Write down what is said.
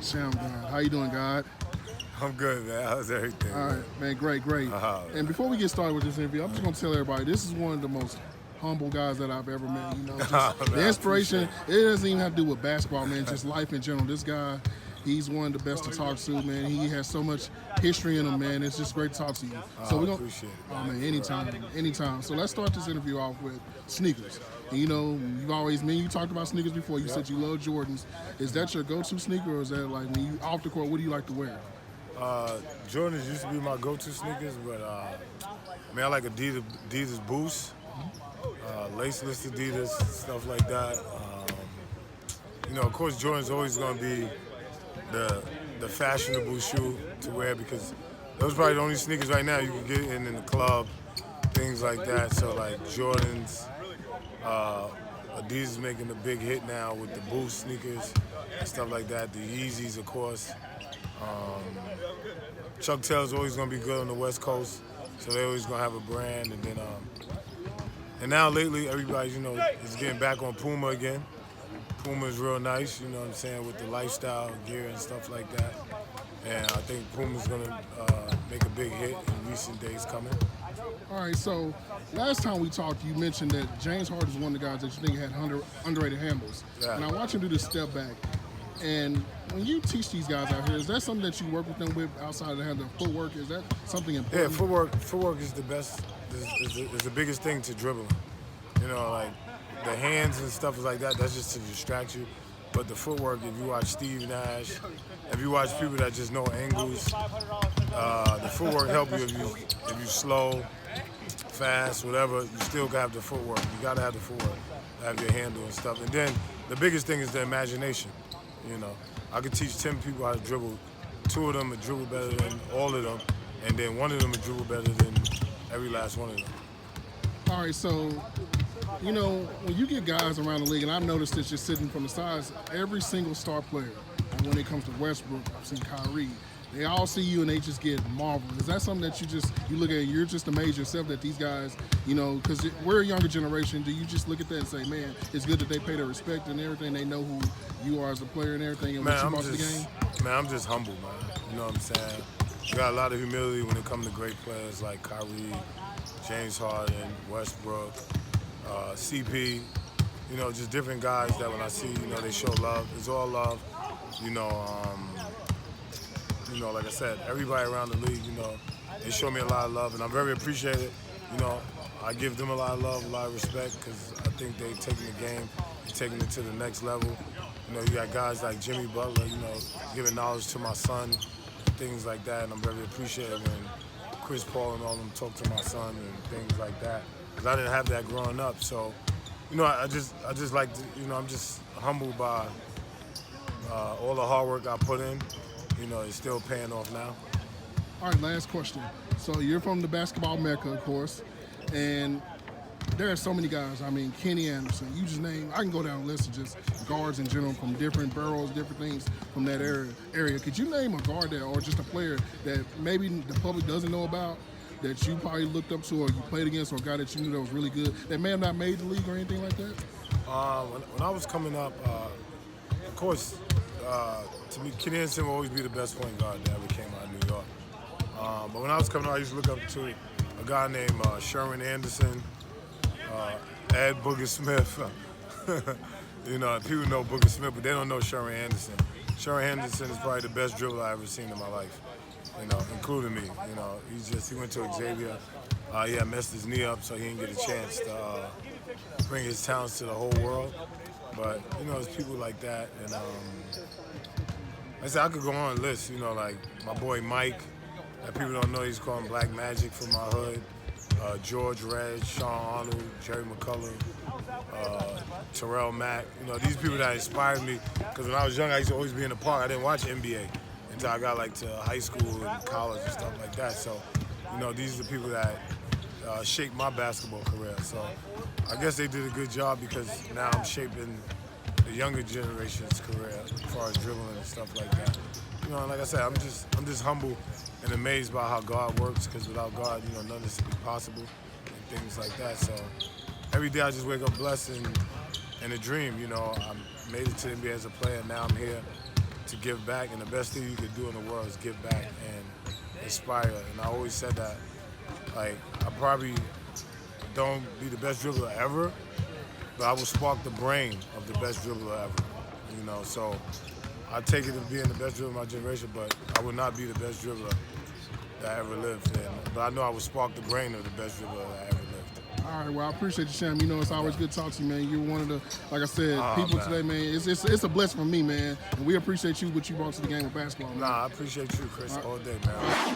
Shammgod. How you doing, God? I'm good, man. How's everything? All right, man, great, great. And Man. before we get started with this interview, I'm just gonna tell everybody this is one of the most humble guys that I've ever met. You know, just Man, the I appreciate inspiration. it. It doesn't even have to do with basketball, man. Just life in general. This guy, he's one of the best to talk to, man. He has so much history in him, man. It's just great to talk to you. So I we're gonna, appreciate it, oh man. man, For real. anytime. So let's start this interview off with sneakers. And, you know, you've always, man, you talked about sneakers before. You Yep. said you love Jordans. Is that your go-to sneaker, or is that like when you off the court? What do you like to wear? Jordans used to be my go-to sneakers, but man, I like Adidas Boost, laceless Adidas, stuff like that. Of course, Jordan's always going to be the fashionable shoe to wear because those are probably the only sneakers right now you can get in the club, things like that. So like Jordans, Adidas making a big hit now with the Boost sneakers and stuff like that. The Yeezys, of course. Chuck Taylor's always gonna be good on the West Coast, so they always gonna have a brand. And then, and now lately, everybody is getting back on Puma again. Puma is real nice, you know what I'm saying, with the lifestyle gear and stuff like that. And I think Puma's gonna make a big hit in recent days coming. All right, so last time we talked, you mentioned that James Harden is one of the guys that you think had underrated handles. Yeah. And I watch him do this step back. And when you teach these guys out here, is that something that you work with them with outside of the hand of footwork? Is that something Yeah, important? footwork is the best, is the biggest thing to dribbling. Like the hands and stuff like that, that's just to distract you. But the footwork, if you watch Steve Nash, if you watch people that just know angles, the footwork help you if you slow, fast, whatever, you still gotta have the footwork. You gotta have the footwork to have your handle and stuff. And then the biggest thing is the imagination. I could teach 10 people how to dribble. 2 of them would dribble better than all of them, and then 1 of them would dribble better than every last one of them. All right, so, when you get guys around the league, and I've noticed this just sitting from the sides, every single star player, and when it comes to Westbrook, I've seen Kyrie, they all see you and they just get marveled. Is that something that you look at and you're just amazed yourself that these guys, because we're a younger generation, do you just look at that and say, man, it's good that they pay their respect and everything, they know who you are as a player and everything and what you brought to the game? Man, I'm just humble, man. You know what I'm saying? You got a lot of humility when it comes to great players like Kyrie, James Harden, Westbrook, CP, just different guys that when I see, they show love. It's all love. Like I said, everybody around the league, they show me a lot of love, and I'm very appreciative. I give them a lot of love, a lot of respect, because I think they've taken the game, they're taking it to the next level. You got guys like Jimmy Butler, giving knowledge to my son, things like that, and I'm very appreciative when Chris Paul and all of them talk to my son and things like that, because I didn't have that growing up. So, I just like to, I'm just humbled by all the hard work I put in. It's still paying off now. All right, last question. So you're from the basketball mecca, of course, and there are so many guys. I mean, Kenny Anderson, you just name, I can go down a list of just guards in general from different boroughs, different things from that area. Could you name a guard there or just a player that maybe the public doesn't know about that you probably looked up to or you played against or a guy that you knew that was really good that may have not made the league or anything like that? When I was coming up, of course, to me, Kenny Anderson will always be the best point guard that ever came out of New York. But when I was coming up, I used to look up to a guy named Sherman Anderson, Ed Booger Smith. People know Booger Smith, but they don't know Sherman Anderson. Sherman Anderson is probably the best dribbler I've ever seen in my life, including me. He went to Xavier. He had messed his knee up, so he didn't get a chance to bring his talents to the whole world. But, it's people like that. And I said I could go on a list, like my boy Mike, that people don't know, he's called Black Magic from my hood. George Reg, Sean Arnold, Jerry McCullough, Terrell Mack. These people that inspired me, because when I was young, I used to always be in the park. I didn't watch NBA until I got to high school and college and stuff like that. So, these are the people that shaped my basketball career. So I guess they did a good job because now I'm shaping the younger generation's career as far as dribbling and stuff like that. Like I said, I'm just humble and amazed by how God works, because without God, none of this would be possible and things like that. So every day I just wake up blessed and a dream. I made it to the NBA as a player. Now I'm here to give back, and the best thing you could do in the world is give back and inspire. And I always said that, like, I probably don't be the best dribbler ever, but I will spark the brain of the best dribbler ever. You know, so I take it as being the best dribbler of my generation, but I would not be the best dribbler that ever lived. But I know I would spark the brain of the best dribbler that ever lived. All right, well, I appreciate you, Sham. You know, it's always good to talk to you, man. You're one of the, like I said, Oh, people man. today, man. It's a blessing for me, man. And we appreciate you, what you brought to the game of basketball, man. Nah, I appreciate you, Chris, all day, man.